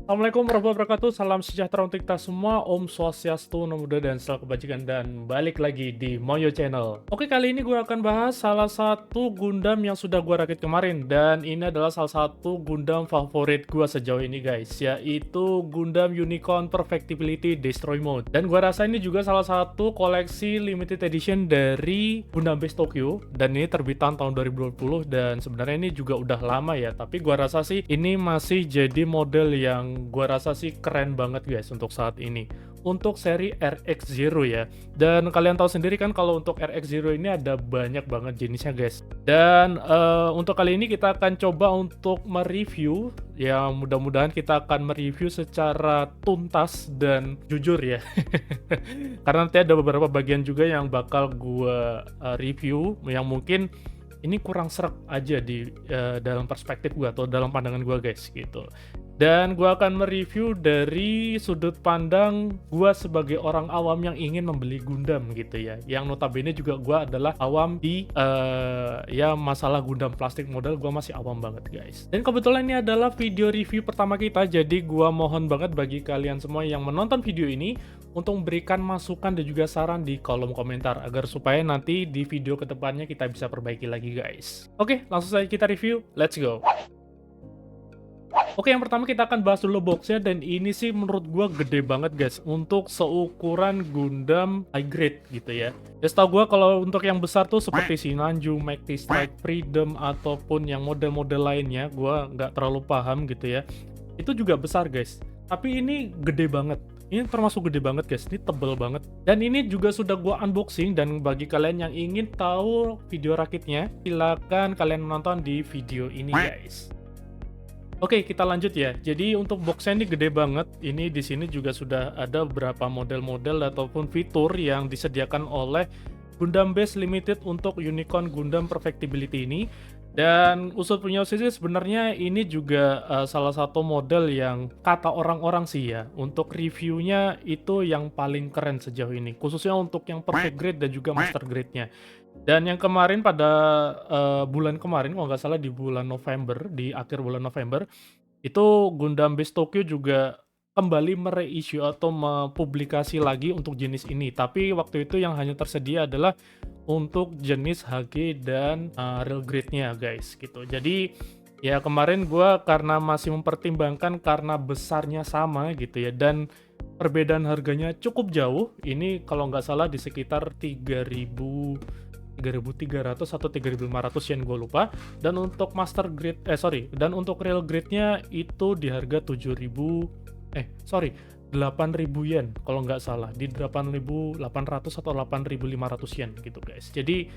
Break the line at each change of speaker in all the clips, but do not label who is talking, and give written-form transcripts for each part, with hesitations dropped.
Assalamualaikum warahmatullahi wabarakatuh, salam sejahtera untuk kita semua, Om Swastiastu, Namo Buddhaya, dan selalu kebajikan, dan balik lagi di Moyo Channel. Oke, kali ini gue akan bahas salah satu Gundam yang sudah gue rakit kemarin, dan ini adalah salah satu Gundam favorit gue sejauh ini guys, yaitu Gundam Unicorn Perfectibility Destroy Mode. Dan gue rasa ini juga salah satu koleksi limited edition dari Gundam Base Tokyo, dan ini terbitan tahun 2020, dan sebenarnya ini juga udah lama ya, tapi gue rasa sih ini masih jadi model yang gua rasa sih keren banget guys untuk saat ini untuk seri RX-Zero ya. Dan kalian tahu sendiri kan kalau untuk RX-Zero ini ada banyak banget jenisnya guys. Dan untuk kali ini kita akan coba untuk mereview, ya mudah-mudahan kita akan mereview secara tuntas dan jujur ya. Karena nanti ada beberapa bagian juga yang bakal gua review yang mungkin ini kurang sreg aja di dalam perspektif gue atau dalam pandangan gue guys gitu. Dan gue akan mereview dari sudut pandang gue sebagai orang awam yang ingin membeli Gundam gitu ya. Yang notabene juga gue adalah awam di ya masalah Gundam plastik model, gue masih awam banget guys. Dan kebetulan ini adalah video review pertama kita, jadi gue mohon banget bagi kalian semua yang menonton video ini untuk memberikan masukan dan juga saran di kolom komentar agar supaya nanti di video kedepannya kita bisa perbaiki lagi guys. Oke, langsung saja kita review, let's go. Oke, yang pertama kita akan bahas dulu boxnya, dan ini sih menurut gua gede banget guys untuk seukuran Gundam high grade gitu ya. Ya setahu gua kalau untuk yang besar tuh seperti Sinanju, Mighty Strike, Freedom ataupun yang model-model lainnya, gua nggak terlalu paham gitu ya. Itu juga besar guys. Tapi ini gede banget. Ini termasuk gede banget guys, ini tebel banget. Dan ini juga sudah gua unboxing, dan bagi kalian yang ingin tahu video rakitnya, silakan kalian menonton di video ini guys. Oke, kita lanjut ya. Jadi untuk boxnya ini gede banget. Ini di sini juga sudah ada beberapa model-model ataupun fitur yang disediakan oleh Gundam Base Limited untuk Unicorn Gundam Perfectibility ini. Dan usut punya usus sih sebenarnya ini juga salah satu model yang kata orang-orang sih ya, untuk reviewnya itu yang paling keren sejauh ini. Khususnya untuk yang perfect grade dan juga master grade-nya. Dan yang kemarin pada bulan kemarin kalau nggak salah di bulan November, di akhir bulan November, itu Gundam Base Tokyo juga kembali mereissue atau mempublikasi lagi untuk jenis ini. Tapi waktu itu yang hanya tersedia adalah untuk jenis HG dan real grade-nya guys gitu. Jadi ya kemarin gua karena masih mempertimbangkan karena besarnya sama gitu ya, dan perbedaan harganya cukup jauh. Ini kalau nggak salah di sekitar 3.300 atau 3.500 yen, gue lupa. Dan untuk master grade dan untuk real grade-nya itu di harga 8.000 yen kalau nggak salah, di 8.800 atau 8.500 yen gitu guys. Jadi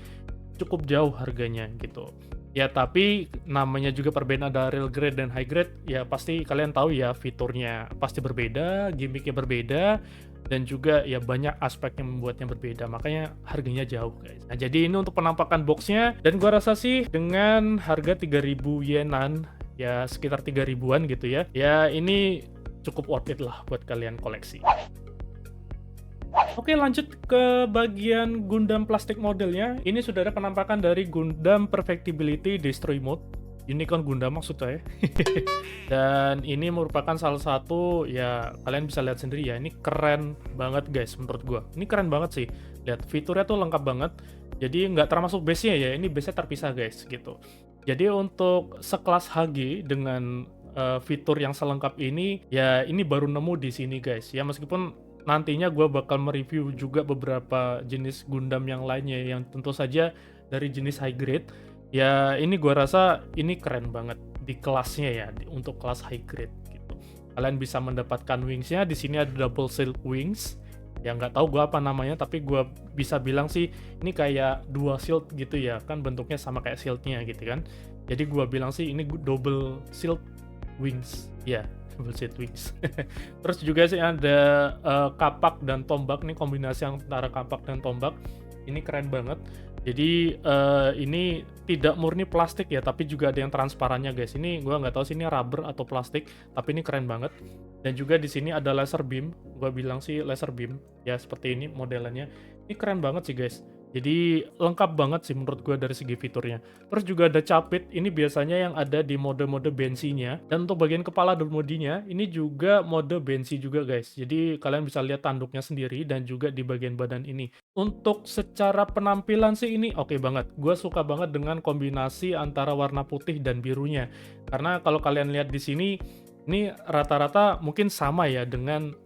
cukup jauh harganya gitu. Ya tapi namanya juga perbedaan ada real grade dan high grade, ya pasti kalian tahu ya fiturnya pasti berbeda, gimmicknya berbeda, dan juga ya banyak aspek yang membuatnya berbeda, makanya harganya jauh guys. Nah jadi ini untuk penampakan boxnya, dan gua rasa sih dengan harga 3.000 yenan, ya sekitar 3.000-an gitu ya, ya ini cukup worth it lah buat kalian koleksi. Oke, lanjut ke bagian Gundam plastik modelnya. Ini sudah ada penampakan dari Gundam Perfectibility Destroy Mode, Unicorn Gundam maksudnya ya. Dan ini merupakan salah satu, ya kalian bisa lihat sendiri ya, ini keren banget guys menurut gua. Ini keren banget sih. Lihat fiturnya tuh lengkap banget. Jadi nggak termasuk base-nya ya, ini base-nya terpisah guys gitu. Jadi untuk sekelas HG dengan fitur yang selengkap ini, ya ini baru nemu di sini guys. Ya meskipun nantinya gue bakal mereview juga beberapa jenis Gundam yang lainnya yang tentu saja dari jenis high grade. Ya ini gue rasa ini keren banget di kelasnya ya, untuk kelas high grade gitu. Kalian bisa mendapatkan wingsnya, di sini ada double shield wings. Ya nggak tahu gue apa namanya, tapi gue bisa bilang sih ini kayak dua shield gitu ya, kan bentuknya sama kayak shieldnya gitu kan. Jadi gue bilang sih ini double shield wings ya. Bullshit wings. Terus juga sih ada kapak dan tombak nih, kombinasi antara kapak dan tombak. Ini keren banget. Jadi ini tidak murni plastik ya, tapi juga ada yang transparannya guys. Ini gua nggak tahu sih ini rubber atau plastik, tapi ini keren banget. Dan juga di sini ada laser beam. Gua bilang sih laser beam ya, seperti ini modelannya. Ini keren banget sih guys. Jadi lengkap banget sih menurut gua dari segi fiturnya. Terus juga ada capit, ini biasanya yang ada di mode-mode bensinya. Dan untuk bagian kepala dan bodinya, ini juga mode bensi juga guys. Jadi kalian bisa lihat tanduknya sendiri dan juga di bagian badan ini. Untuk secara penampilan sih ini oke banget. Gua suka banget dengan kombinasi antara warna putih dan birunya. Karena kalau kalian lihat di sini, ini rata-rata mungkin sama ya dengan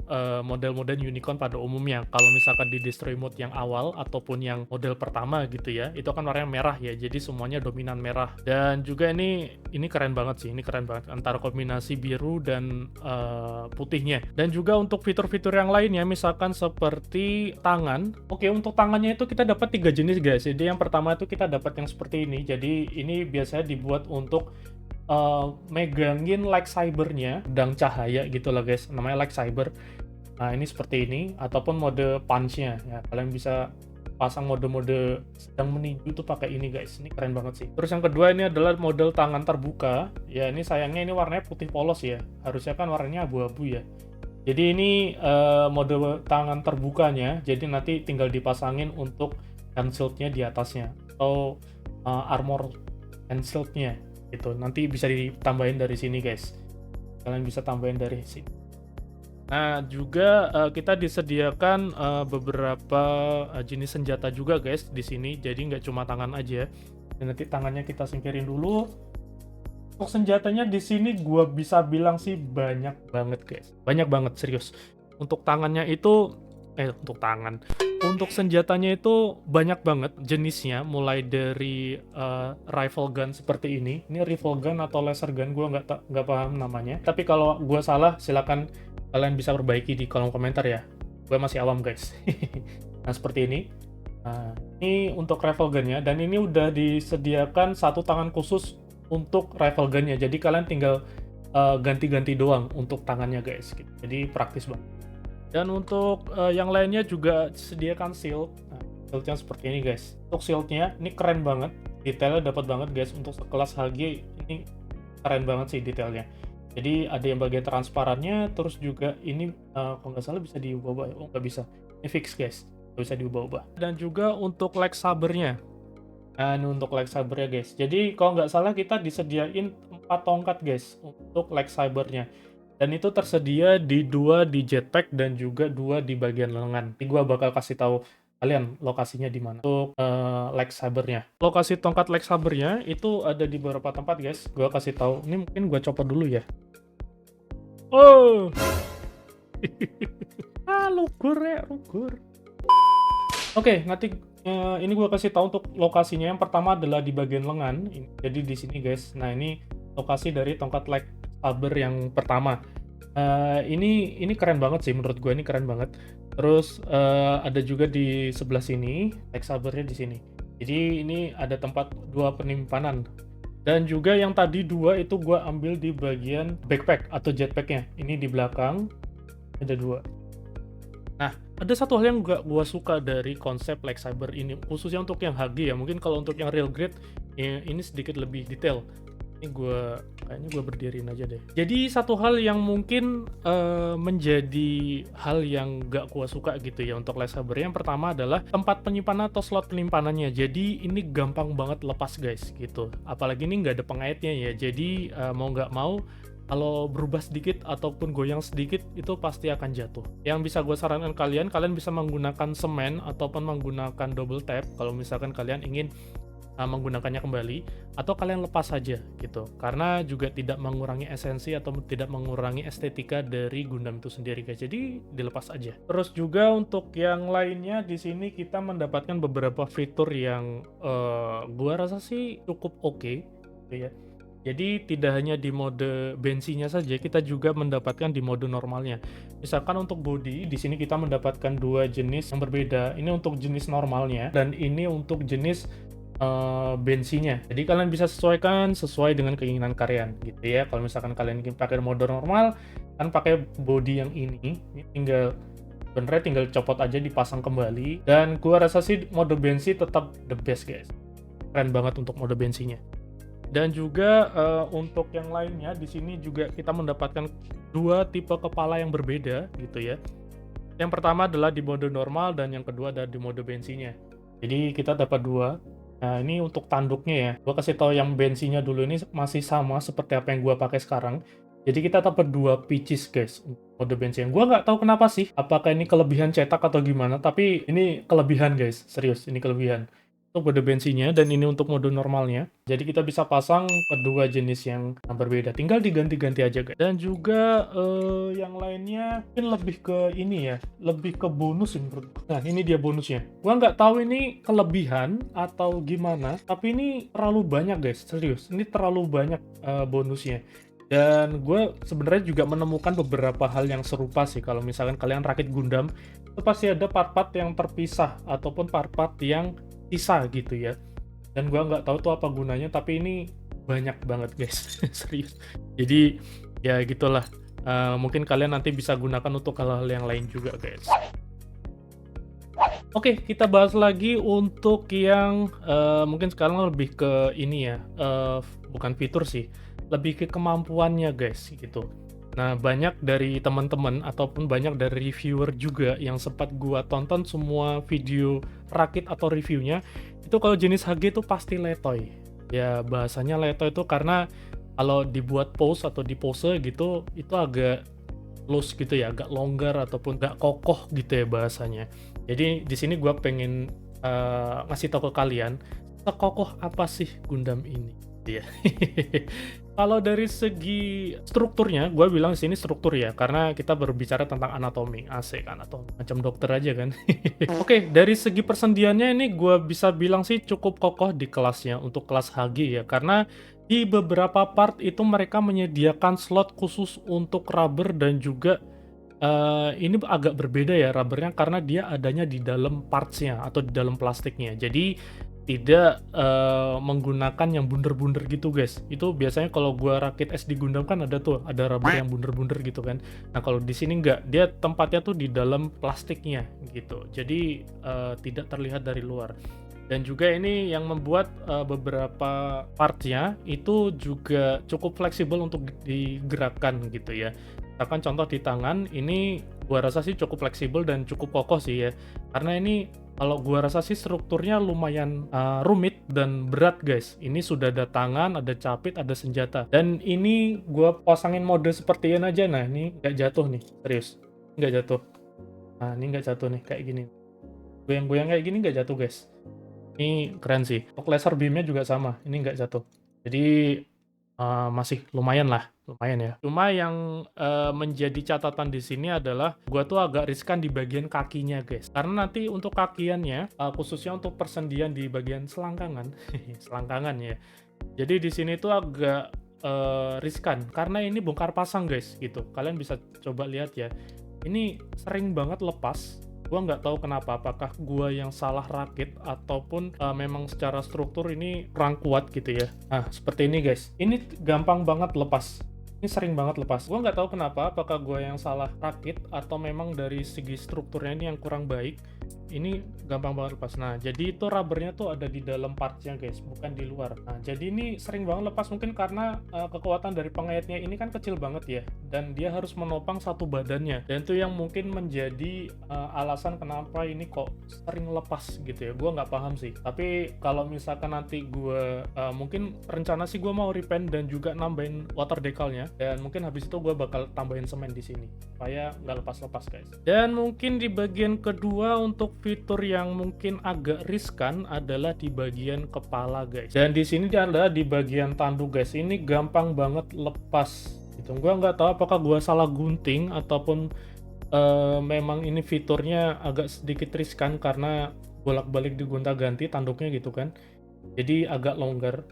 model-model unicorn pada umumnya. Kalau misalkan di destroy mode yang awal ataupun yang model pertama gitu ya, itu kan warnanya merah ya. Jadi semuanya dominan merah. Dan juga ini keren banget sih, ini keren banget antara kombinasi biru dan putihnya. Dan juga untuk fitur-fitur yang lainnya, misalkan seperti tangan. Oke, untuk tangannya itu kita dapat 3 jenis guys. Jadi yang pertama itu kita dapat yang seperti ini. Jadi ini biasanya dibuat untuk megangin lightsaber-nya, pedang cahaya gitu lah guys, namanya lightsaber. Nah ini seperti ini, ataupun mode punch-nya ya, kalian bisa pasang mode-mode sedang meninju tuh pakai ini guys, ini keren banget sih. Terus yang kedua ini adalah model tangan terbuka ya, ini sayangnya ini warnanya putih polos ya, harusnya kan warnanya abu-abu ya. Jadi ini mode tangan terbukanya, jadi nanti tinggal dipasangin untuk hand shield-nya di atasnya atau armor hand shield-nya gitu. Nanti bisa ditambahin dari sini guys, kalian bisa tambahin dari sini. Nah juga kita disediakan beberapa jenis senjata juga guys di sini, jadi nggak cuma tangan aja. Dan nanti tangannya kita singkirin dulu. Untuk senjatanya di sini gua bisa bilang sih banyak banget guys, banyak banget serius. Untuk tangannya itu untuk senjatanya itu banyak banget jenisnya, mulai dari rifle gun seperti ini rifle gun atau laser gun, gue nggak paham namanya. Tapi kalau gue salah, silakan kalian bisa perbaiki di kolom komentar ya. Gue masih awam guys. Nah seperti ini. Nah, ini untuk rifle gunnya, dan ini udah disediakan satu tangan khusus untuk rifle gunnya. Jadi kalian tinggal ganti-ganti doang untuk tangannya guys. Gitu. Jadi praktis banget. Dan untuk yang lainnya juga disediakan shield. Nah, shieldnya seperti ini guys. Untuk shieldnya ini keren banget, detailnya dapat banget guys. Untuk sekelas HG ini keren banget sih detailnya. Jadi ada yang bagian transparannya, terus juga ini kalau nggak salah bisa diubah-ubah. Oh nggak bisa, ini fix guys, nggak bisa diubah-ubah. Dan juga untuk lightsabernya. Nah ini untuk lightsabernya guys. Jadi kalau nggak salah kita disediain 4 tongkat guys untuk lightsabernya. Dan itu tersedia di 2 di jetpack dan juga 2 di bagian lengan. Jadi gua bakal kasih tahu kalian lokasinya di mana untuk lightsabernya. Lokasi tongkat lightsabernya itu ada di beberapa tempat guys. Gua kasih tahu. Ini mungkin gua copot dulu ya. Oh. Lugur ya, lugur. Oke, nanti ini gua kasih tahu untuk lokasinya. Yang pertama adalah di bagian lengan. Jadi di sini guys. Nah, ini lokasi dari tongkat lightsaber yang pertama. Ini keren banget sih menurut gue, ini keren banget. Terus ada juga di sebelah sini lightsabernya di sini. Jadi ini ada tempat 2 penyimpanan. Dan juga yang tadi 2 itu gue ambil di bagian backpack atau jetpacknya. Ini di belakang ada 2. Nah, ada satu hal yang gue suka dari konsep lightsaber ini, khususnya untuk yang HG ya. Mungkin kalau untuk yang real grade ini sedikit lebih detail. Ini kayaknya gue berdiriin aja deh. Jadi satu hal yang mungkin menjadi hal yang gak gue suka gitu ya untuk lightsaber, yang pertama adalah tempat penyimpanan atau slot penyimpanannya. Jadi ini gampang banget lepas guys gitu. Apalagi ini nggak ada pengaitnya ya. Jadi mau nggak mau kalau berubah sedikit ataupun goyang sedikit itu pasti akan jatuh. Yang bisa gue sarankan kalian bisa menggunakan semen ataupun menggunakan double tap kalau misalkan kalian ingin menggunakannya kembali, atau kalian lepas saja gitu, karena juga tidak mengurangi esensi atau tidak mengurangi estetika dari Gundam itu sendiri guys. Jadi dilepas aja. Terus juga untuk yang lainnya di sini kita mendapatkan beberapa fitur yang gua rasa sih cukup oke gitu ya. Jadi tidak hanya di mode bensinya saja, kita juga mendapatkan di mode normalnya. Misalkan untuk body, di sini kita mendapatkan 2 jenis yang berbeda. Ini untuk jenis normalnya dan ini untuk jenis bensinya. Jadi kalian bisa sesuaikan sesuai dengan keinginan kalian gitu ya. Kalau misalkan kalian ingin pakai mode normal, kan pakai body yang ini tinggal copot aja, dipasang kembali. Dan gua rasa sih mode bensi tetap the best guys. Keren banget untuk mode bensinya. Dan juga untuk yang lainnya di sini juga kita mendapatkan 2 tipe kepala yang berbeda gitu ya. Yang pertama adalah di mode normal dan yang kedua adalah di mode bensinya. Jadi kita dapat dua. Nah, ini untuk tanduknya ya. Gua kasih tahu yang bensinnya dulu, ini masih sama seperti apa yang gua pakai sekarang. Jadi kita dapat dua pieces guys, untuk mode bensin. Gua nggak tahu kenapa sih, apakah ini kelebihan cetak atau gimana, tapi ini kelebihan guys, serius, ini kelebihan. Untuk mode bensinnya, dan ini untuk mode normalnya. Jadi kita bisa pasang kedua jenis yang berbeda, tinggal diganti-ganti aja guys. Dan juga yang lainnya mungkin lebih ke ini ya, lebih ke bonus sih menurut gua. Nah, ini dia bonusnya. Gua nggak tahu ini kelebihan atau gimana, tapi ini terlalu banyak guys, serius. Ini terlalu banyak bonusnya. Dan gue sebenarnya juga menemukan beberapa hal yang serupa sih. Kalau misalkan kalian rakit Gundam, itu pasti ada part-part yang terpisah ataupun part-part yang sisa gitu ya. Dan gue nggak tahu tuh apa gunanya, tapi ini banyak banget guys, serius. Jadi ya gitulah. Mungkin kalian nanti bisa gunakan untuk hal-hal yang lain juga guys. Oke, kita bahas lagi untuk yang mungkin sekarang lebih ke ini ya, bukan fitur sih, lebih ke kemampuannya guys gitu. Nah, banyak dari teman-teman ataupun banyak dari reviewer juga yang sempat gua tonton semua video rakit atau reviewnya, itu kalau jenis HG itu pasti letoy. Ya bahasanya letoy itu karena kalau dibuat pose atau di pose gitu, itu agak loose gitu ya, agak longgar ataupun gak kokoh gitu ya bahasanya. Jadi di sini gua pengen ngasih tahu ke kalian, sekokoh apa sih Gundam ini? Iya. Kalau dari segi strukturnya, gue bilang di sini struktur ya, karena kita berbicara tentang anatomi, asik anatomi, macam dokter aja kan. Oke, dari segi persendiannya ini gue bisa bilang sih cukup kokoh di kelasnya untuk kelas HG ya, karena di beberapa part itu mereka menyediakan slot khusus untuk rubber dan juga ini agak berbeda ya rubbernya karena dia adanya di dalam partsnya atau di dalam plastiknya. Jadi tidak menggunakan yang bunder-bunder gitu guys. Itu biasanya kalau gua rakit SD Gundam kan ada tuh, ada rubber yang bunder-bunder gitu kan. Nah kalau di sini nggak, dia tempatnya tuh di dalam plastiknya gitu. Jadi tidak terlihat dari luar. Dan juga ini yang membuat beberapa partnya itu juga cukup fleksibel untuk digerakkan gitu ya. Misalkan contoh di tangan, ini gua rasa sih cukup fleksibel dan cukup kokoh sih ya. Karena ini kalau gua rasa sih strukturnya lumayan rumit dan berat guys. Ini sudah ada tangan, ada capit, ada senjata. Dan ini gua pasangin mode seperti ini aja. Nah ini nggak jatuh nih, serius. Nggak jatuh. Nah ini nggak jatuh nih, kayak gini. Goyang-goyang kayak gini nggak jatuh guys. Ini keren sih. Untuk laser beam-nya juga sama, ini nggak jatuh. Jadi masih lumayan lah, lumayan ya. Cuma yang menjadi catatan di sini adalah gua tuh agak riskan di bagian kakinya guys. Karena nanti untuk kakiannya, khususnya untuk persendian di bagian selangkangan, selangkangan ya. Jadi di sini tuh agak riskan karena ini bongkar pasang guys gitu. Kalian bisa coba lihat ya. Ini sering banget lepas. Gua nggak tahu kenapa, apakah gua yang salah rakit ataupun memang secara struktur ini kurang kuat gitu ya. Nah, seperti ini guys. Ini gampang banget lepas. Ini sering banget lepas. Gua nggak tahu kenapa, apakah gua yang salah rakit atau memang dari segi strukturnya ini yang kurang baik. Ini gampang banget lepas. Nah, jadi itu rubbernya tuh ada di dalam partnya guys, bukan di luar. Nah, jadi ini sering banget lepas mungkin karena kekuatan dari pengaitnya ini kan kecil banget ya, dan dia harus menopang satu badannya. Dan itu yang mungkin menjadi alasan kenapa ini kok sering lepas gitu ya. Gua nggak paham sih. Tapi kalau misalkan nanti gua mungkin rencana sih gua mau repaint dan juga nambahin water decalnya, dan mungkin habis itu gua bakal tambahin semen di sini supaya nggak lepas-lepas guys. Dan mungkin di bagian kedua untuk fitur yang mungkin agak riskan adalah di bagian kepala guys. Dan di sini adalah di bagian tanduk guys. Ini gampang banget lepas. Gitu. Gua nggak tahu apakah gua salah gunting ataupun memang ini fiturnya agak sedikit riskan karena bolak-balik digonta-ganti tanduknya gitu kan. Jadi agak longgar.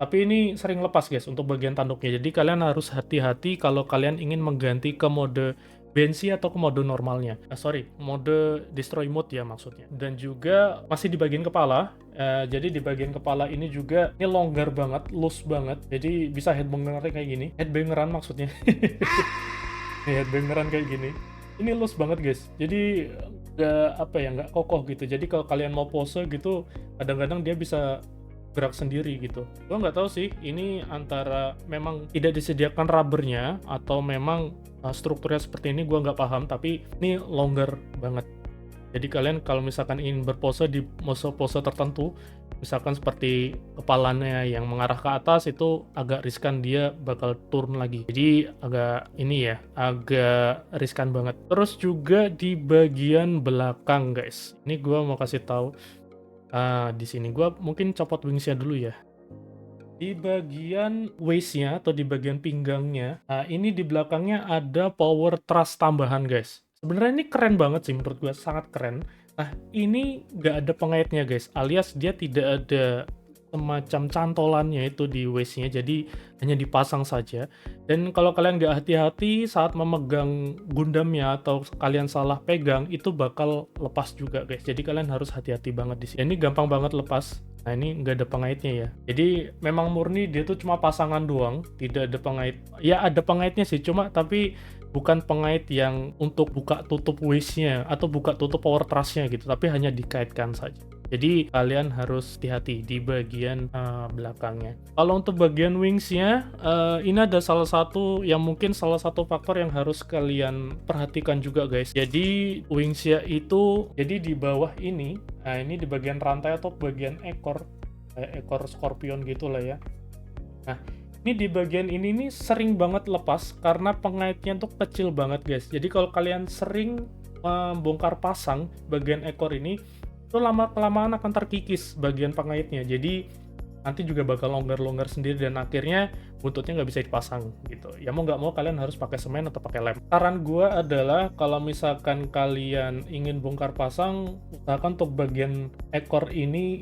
Tapi ini sering lepas guys untuk bagian tanduknya. Jadi kalian harus hati-hati kalau kalian ingin mengganti ke mode Bensi atau ke mode normalnya. Mode destroy mode ya maksudnya. Dan juga masih di bagian kepala. Jadi di bagian kepala ini juga ini longgar banget, loose banget. Jadi bisa headbangeran kayak gini. Headbangeran maksudnya. Headbangeran kayak gini. Ini loose banget guys. Jadi nggak kokoh gitu. Jadi kalau kalian mau pose gitu, kadang-kadang dia bisa gerak sendiri gitu. Gua nggak tahu sih ini antara memang tidak disediakan rubbernya atau memang strukturnya seperti ini, gua nggak paham, tapi ini longgar banget. Jadi kalian kalau misalkan ingin berpose di pose-pose tertentu, misalkan seperti kepalanya yang mengarah ke atas, itu agak riskan dia bakal turun lagi. Jadi agak ini ya, agak riskan banget. Terus juga di bagian belakang guys, ini gua mau kasih tahu, di sini gua mungkin copot wingsnya dulu ya. Di bagian waist-nya atau di bagian pinggangnya, ini di belakangnya ada power thrust tambahan guys. Sebenarnya ini keren banget sih menurut gue, sangat keren. Nah, ini nggak ada pengaitnya guys, alias dia tidak ada semacam cantolannya itu di waist-nya, jadi hanya dipasang saja. Dan kalau kalian nggak hati-hati saat memegang Gundamnya atau kalian salah pegang, itu bakal lepas juga guys. Jadi kalian harus hati-hati banget di sini. Ini gampang banget lepas. Nah, ini nggak ada pengaitnya ya. Jadi memang murni dia tuh cuma pasangan doang, tidak ada pengait. Ya ada pengaitnya sih, cuma tapi bukan pengait yang untuk buka tutup waist-nya atau buka tutup power thrust-nya gitu, tapi hanya dikaitkan saja. Jadi kalian harus hati-hati di bagian belakangnya. Kalau untuk bagian wings-nya, ini ada salah satu yang mungkin salah satu faktor yang harus kalian perhatikan juga guys. Jadi wings-nya itu, jadi di bawah ini, nah ini di bagian rantai atau bagian ekor, ekor scorpion gitu lah ya. Nah, ini di bagian ini nih sering banget lepas karena pengaitnya tuh kecil banget guys. Jadi kalau kalian sering bongkar pasang bagian ekor ini, itu lama-kelamaan akan terkikis bagian pengaitnya. Jadi nanti juga bakal longgar-longgar sendiri dan akhirnya buntutnya nggak bisa dipasang gitu. Ya mau nggak mau kalian harus pakai semen atau pakai lem. Saran gue adalah kalau misalkan kalian ingin bongkar pasang, usahakan untuk bagian ekor ini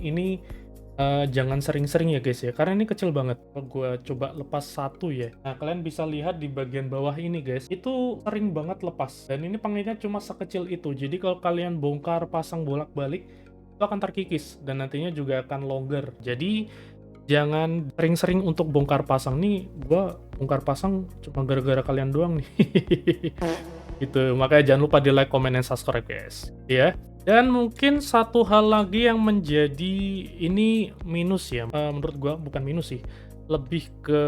jangan sering-sering ya guys ya, karena ini kecil banget. Kalau gue coba lepas satu ya, nah kalian bisa lihat di bagian bawah ini guys, itu sering banget lepas, dan ini pengaitnya cuma sekecil itu. Jadi kalau kalian bongkar pasang bolak-balik, itu akan terkikis dan nantinya juga akan longgar. Jadi jangan sering-sering untuk bongkar pasang. Nih gue bongkar pasang cuma gara-gara kalian doang nih. Gitu, makanya jangan lupa di like, comment, dan subscribe guys ya. Dan mungkin satu hal lagi yang menjadi ini minus ya, menurut gua bukan minus sih, lebih ke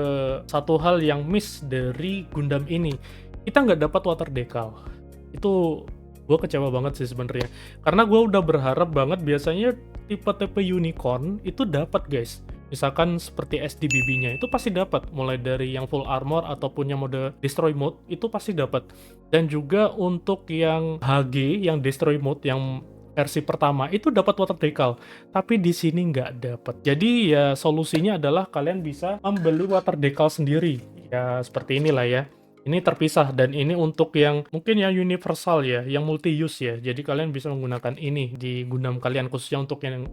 satu hal yang miss dari Gundam ini, kita nggak dapat water decal. Itu gua kecewa banget sih sebenarnya, karena gua udah berharap banget. Biasanya tipe-tipe unicorn itu dapat guys, misalkan seperti SDBB-nya itu pasti dapat, mulai dari yang full armor ataupun yang mode destroy mode itu pasti dapat. Dan juga untuk yang HG, yang destroy mode yang versi pertama itu dapat water decal, tapi di sini nggak dapat. Jadi ya solusinya adalah kalian bisa membeli water decal sendiri. Ya seperti inilah ya. Ini terpisah, dan ini untuk yang mungkin yang universal ya, yang multi use ya. Jadi kalian bisa menggunakan ini di Gundam kalian, khususnya untuk yang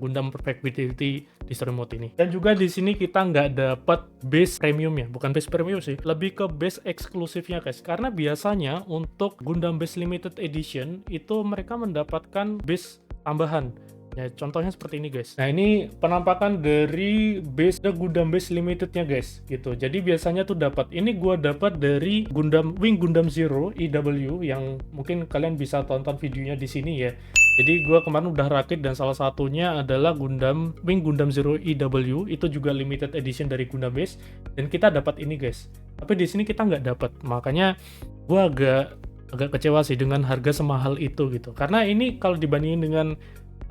Gundam Perfect Vitality Destroy Mode ini. Dan juga di sini kita nggak dapat base premium ya, bukan base premium sih, lebih ke base eksklusifnya guys. Karena biasanya untuk Gundam Base Limited Edition itu mereka mendapatkan base tambahan. Ya, contohnya seperti ini guys. Nah, ini penampakan dari base The Gundam Base Limited-nya guys, gitu. Jadi biasanya tuh dapat. Ini gua dapat dari Gundam Wing Gundam Zero EW yang mungkin kalian bisa tonton videonya di sini ya. Jadi gua kemarin udah rakit, dan salah satunya adalah Gundam Wing Gundam Zero EW, itu juga limited edition dari Gundam Base, dan kita dapat ini guys. Tapi di sini kita nggak dapat. Makanya gua agak kecewa sih dengan harga semahal itu gitu. Karena ini kalau dibandingin dengan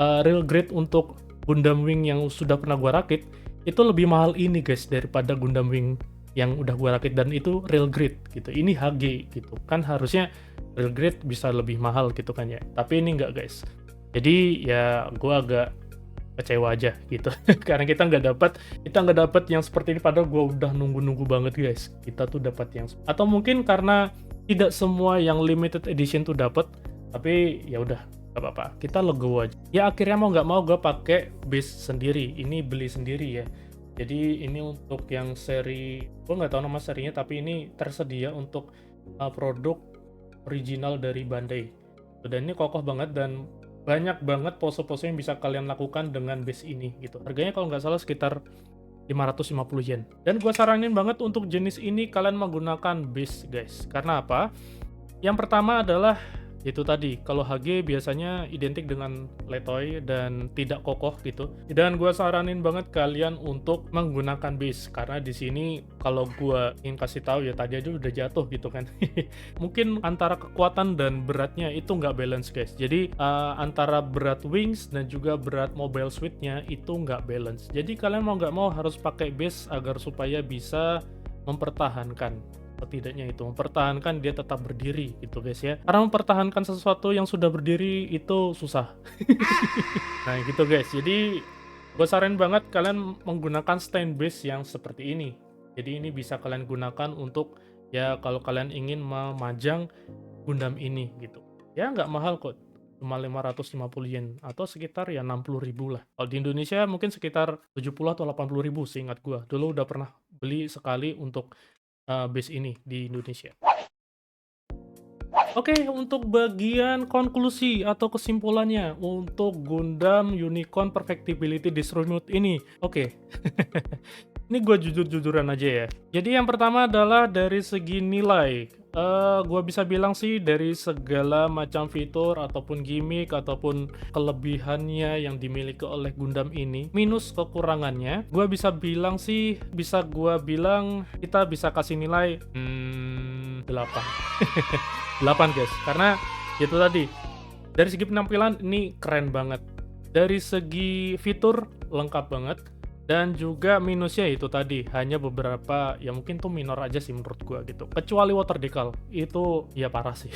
real grade untuk Gundam Wing yang sudah pernah gua rakit, itu lebih mahal ini guys daripada Gundam Wing yang udah gua rakit, dan itu real grade gitu. Ini HG gitu kan, harusnya real grade bisa lebih mahal gitu kan ya, tapi ini enggak guys. Jadi ya gua agak kecewa aja gitu. Karena kita nggak dapat yang seperti ini, padahal gua udah nunggu banget guys. Kita tuh dapat yang, atau mungkin karena tidak semua yang limited edition tuh dapat, tapi ya udah gak apa-apa, kita legowo aja. Ya akhirnya mau nggak mau gue pakai base sendiri, ini beli sendiri ya. Jadi ini untuk yang seri, gue nggak tahu nama serinya, tapi ini tersedia untuk produk original dari Bandai. Dan ini kokoh banget, dan banyak banget pose-pose yang bisa kalian lakukan dengan base ini gitu. Harganya kalau nggak salah sekitar 550 yen. Dan gue saranin banget untuk jenis ini kalian menggunakan base guys. Karena apa? Yang pertama adalah Itu tadi, kalau HG biasanya identik dengan letoy dan tidak kokoh gitu. Dan gue saranin banget kalian untuk menggunakan base karena di sini kalau gue ingin kasih tahu ya tadi aja udah jatuh gitu kan. Mungkin antara kekuatan dan beratnya itu nggak balance guys. Jadi antara berat wings dan juga berat mobile suite-nya itu nggak balance. Jadi kalian mau nggak mau harus pakai base agar supaya bisa mempertahankan, setidaknya itu mempertahankan dia tetap berdiri gitu guys ya, karena mempertahankan sesuatu yang sudah berdiri itu susah. Nah gitu guys, jadi gue saranin banget kalian menggunakan stand base yang seperti ini. Jadi ini bisa kalian gunakan untuk ya kalau kalian ingin memajang Gundam ini gitu ya, nggak mahal kok, cuma 550 yen atau sekitar ya 60.000 lah. Kalau di Indonesia mungkin sekitar 70 atau 80.000 seingat gua, dulu udah pernah beli sekali untuk base ini di Indonesia. Oke, untuk bagian konklusi atau kesimpulannya untuk Gundam Unicorn Perfectibility Destroy Mode ini. Oke, ini gue jujur-jujuran aja ya. Jadi yang pertama adalah dari segi nilai. Gue bisa bilang sih dari segala macam fitur ataupun gimmick ataupun kelebihannya yang dimiliki oleh Gundam ini, minus kekurangannya, gue bisa bilang sih, kita bisa kasih nilai 8. 8 guys, karena itu tadi dari segi penampilan ini keren banget, dari segi fitur lengkap banget, dan juga minusnya itu tadi hanya beberapa ya mungkin tuh minor aja sih menurut gua gitu, kecuali water decal itu ya parah sih.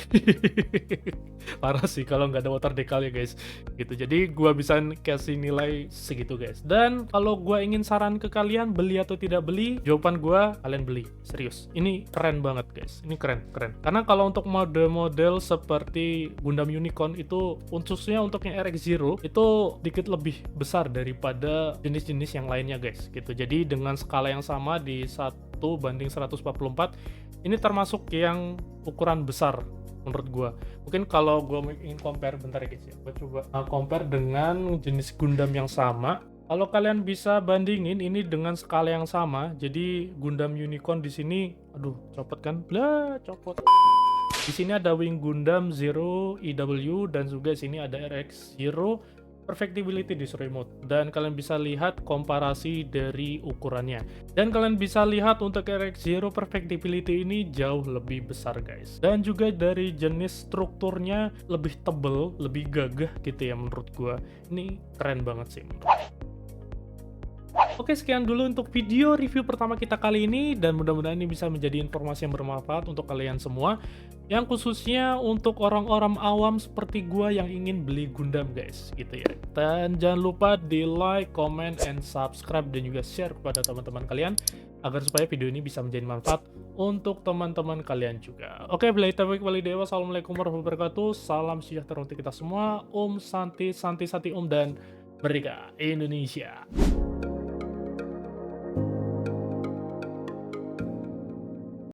Parah sih kalau nggak ada water decal ya guys gitu. Jadi gua bisa kasih nilai segitu guys. Dan kalau gua ingin saran ke kalian beli atau tidak beli, jawaban gua kalian beli, serius, ini keren banget guys, ini keren karena kalau untuk model-model seperti Gundam Unicorn itu khususnya untuk yang RX-Zero itu dikit lebih besar daripada jenis-jenis yang lainnya guys gitu. Jadi dengan skala yang sama di 1:144 ini termasuk yang ukuran besar menurut gua. Mungkin kalau gua ingin compare bentar ya guys ya, gua coba compare dengan jenis Gundam yang sama. Kalau kalian bisa bandingin ini dengan skala yang sama, jadi Gundam Unicorn di sini, aduh copot kan, copot. Di sini ada Wing Gundam Zero EW dan juga sini ada RX Zero Perfectibility Destroy Mode, dan kalian bisa lihat komparasi dari ukurannya, dan kalian bisa lihat untuk RX Zero Perfectibility ini jauh lebih besar guys, dan juga dari jenis strukturnya lebih tebel, lebih gagah gitu ya menurut gua. Ini keren banget sih menurut. Oke, sekian dulu untuk video review pertama kita kali ini, dan mudah-mudahan ini bisa menjadi informasi yang bermanfaat untuk kalian semua, yang khususnya untuk orang-orang awam seperti gua yang ingin beli Gundam guys gitu ya. Dan jangan lupa di like, comment, and subscribe, dan juga share kepada teman-teman kalian agar supaya video ini bisa menjadi manfaat untuk teman-teman kalian juga. Oke, bila taufiq walhidayah, wassalamualaikum warahmatullahi wabarakatuh. Salam sejahtera untuk kita semua. Om Santi Santi Santi Om, dan Merdeka Indonesia.